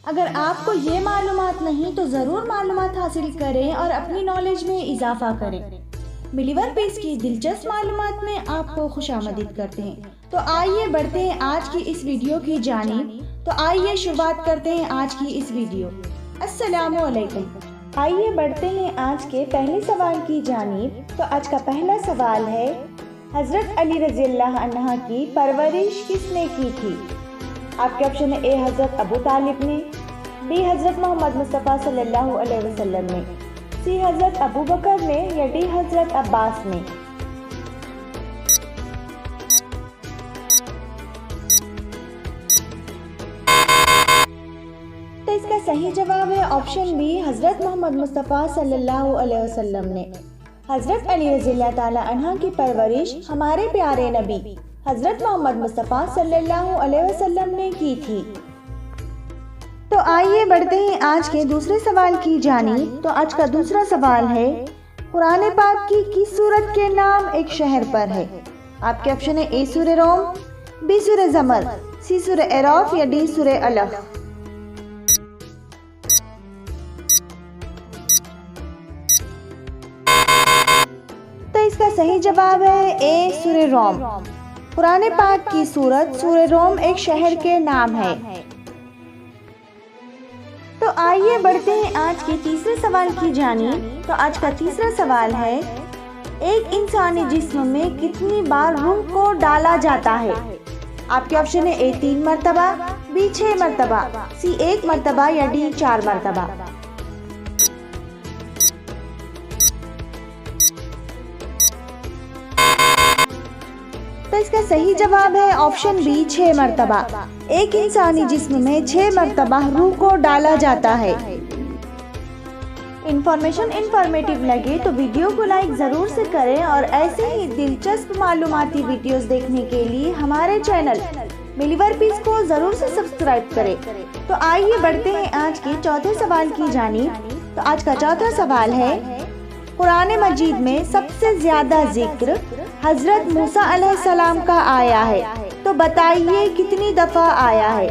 अगर आपको ये मालूमात नहीं तो ज़रूर मालूमात हासिल करें और अपनी नॉलेज में इजाफा करें। मिलीवर पीस की दिलचस्प मालूमात में आपको खुशामदीद करते हैं। तो आइए बढ़ते हैं आज की इस वीडियो की जानिब। तो आइए शुरुआत करते हैं आज की इस वीडियो। अस्सलामु अलैकुम। आइए बढ़ते हैं आज के पहले सवाल की जानिब। तो आज का पहला सवाल है, हज़रत अली रज़ियल्लाहु अन्हु की परवरिश किसने की थी? आपके ऑप्शन है ए हज़रत अबू तालिब ने, बी हज़रत मोहम्मद मुस्तफ़ा सल्लल्लाहु अलैहि वसल्लम ने, सी हज़रत अबू बकर ने या डी हज़रत अब्बास ने। तो इसका सही जवाब है ऑप्शन बी हज़रत मोहम्मद मुस्तफ़ा सल्लल्लाहु अलैहि वसल्लम ने। हज़रत अली रज़ियल्लाहु ताला अन्हु की परवरिश हमारे प्यारे नबी हज़रत मोहम्मद मुस्तफ़ा सल्लल्लाहु अलैहि वसल्लम ने की थी। तो आइए बढ़ते हैं आज के दूसरे सवाल की जानिब। तो आज का दूसरा सवाल है, कुरान पाक की किस सूरत के नाम एक शहर पर है? आपके ऑप्शन है ए सूरह रोम, बी सूरह ज़मर, सी सूरह अराफ या डी सूरह अलक़। तो इसका सही जवाब है ए सूरह रोम। कुरान पाक की सूरत सूरह रोम एक शहर के नाम है। तो आइए बढ़ते हैं आज के तीसरे सवाल की जानिब। तो आज का तीसरा सवाल है, एक इंसानी जिस्म में कितनी बार रूह को डाला जाता है? आपके ऑप्शन है ए 3 मरतबा, बी 6 मरतबा, सी 1 मरतबा या डी 4 मरतबा। तो इसका सही जवाब है ऑप्शन बी 6 मरतबा। एक इंसानी जिस्म में 6 मरतबा रूह को डाला जाता है। इंफॉर्मेटिव लगे तो वीडियो को लाइक जरूर से करें और ऐसे ही दिलचस्प मालूमाती वीडियोस देखने के लिए हमारे चैनल मिलीवर पीस को जरूर से सब्सक्राइब करें। तो आइए बढ़ते हैं आज के चौथे सवाल की जानिब। तो आज का चौथा सवाल है, कुरान मजीद में सबसे ज्यादा जिक्र हजरत मूसा अलैहिस्सलाम का आया है, तो बताइए कितनी दफा आया है?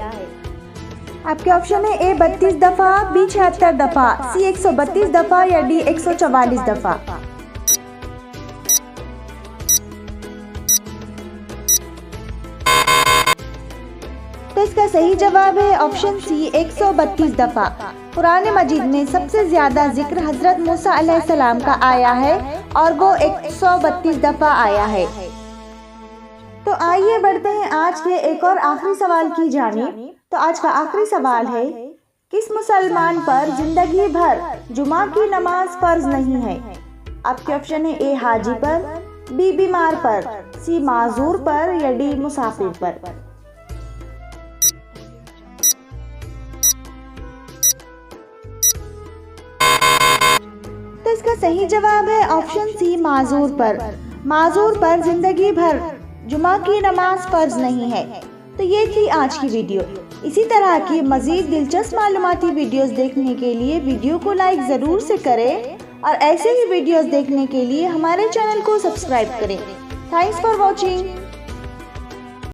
आपके ऑप्शन है ए 32 दफा, बी 76 दफा, सी 132 दफा या डी 144 दफा। तो इसका सही जवाब है ऑप्शन सी 132 दफा। कुरान मजीद में सबसे ज्यादा जिक्र हजरत मूसा अलैहिस्सलाम का आया है और वो 132 दफा आया है। तो आइए बढ़ते हैं आज के एक और आखिरी सवाल की जानिब। तो आज का आखिरी सवाल है, किस मुसलमान पर जिंदगी भर जुमा की नमाज फर्ज नहीं है? आपके ऑप्शन है ए हाजी पर, बी बीमार पर, सी माजूर पर या डी मुसाफिर पर। तो इसका सही जवाब है ऑप्शन सी माजूर पर। माजूर पर जिंदगी भर जुमा की नमाज फर्ज नहीं है। तो ये थी आज की वीडियो। इसी तरह की मजीद दिलचस्प मालूमाती वीडियोस देखने के लिए वीडियो को लाइक जरूर से करें और ऐसे ही वीडियोस देखने के लिए हमारे चैनल को सब्सक्राइब करें। Thanks for watching.